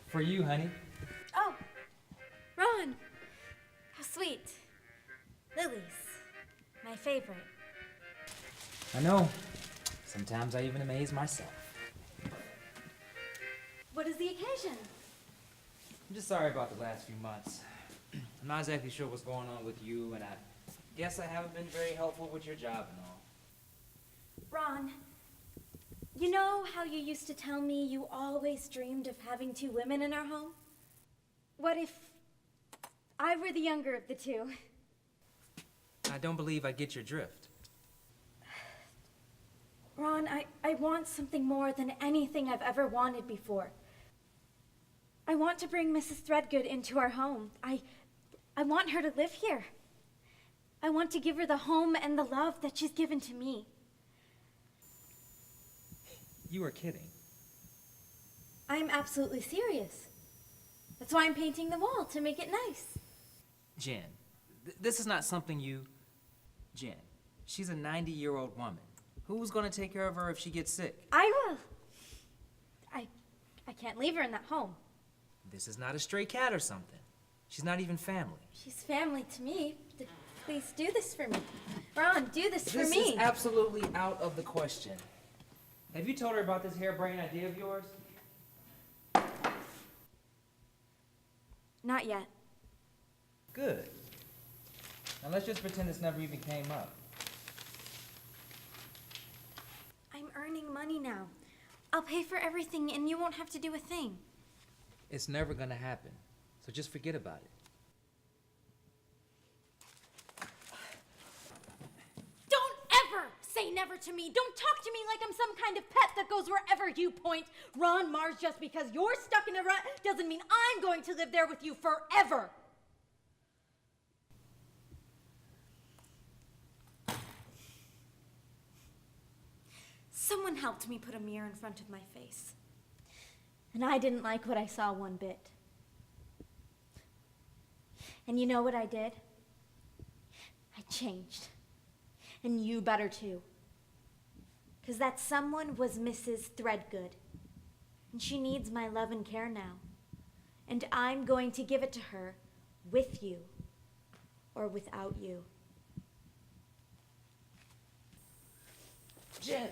For you, honey. Oh, Ron. How sweet. Lilies. My favorite. I know. Sometimes I even amaze myself. What is the occasion? I'm just sorry about the last few months. I'm not exactly sure what's going on with you, and I guess I haven't been very helpful with your job and all. Ron, you know how you used to tell me you always dreamed of having two women in our home? What if I were the younger of the two? I don't believe I get your drift. Ron, I want something more than anything I've ever wanted before. I want to bring Mrs. Threadgood into our home. I want her to live here. I want to give her the home and the love that she's given to me. You are kidding. I'm absolutely serious. That's why I'm painting the wall, to make it nice. Jen, this is not something you... Jen, she's a 90-year-old woman. Who's gonna take care of her if she gets sick? I will. I can't leave her in that home. This is not a stray cat or something. She's not even family. She's family to me. Please do this for me. Ron, do this for me. This is absolutely out of the question. Have you told her about this harebrained idea of yours? Not yet. Good. Now let's just pretend this never even came up. I'm earning money now. I'll pay for everything and you won't have to do a thing. It's never gonna happen, so just forget about it. Don't ever say never to me. Don't talk to me like I'm some kind of pet that goes wherever you point. Ron Mars, just because you're stuck in a rut doesn't mean I'm going to live there with you forever. Someone helped me put a mirror in front of my face. And I didn't like what I saw one bit. And you know what I did? I changed. And you better too. Because that someone was Mrs. Threadgood. And she needs my love and care now. And I'm going to give it to her with you or without you. Jen,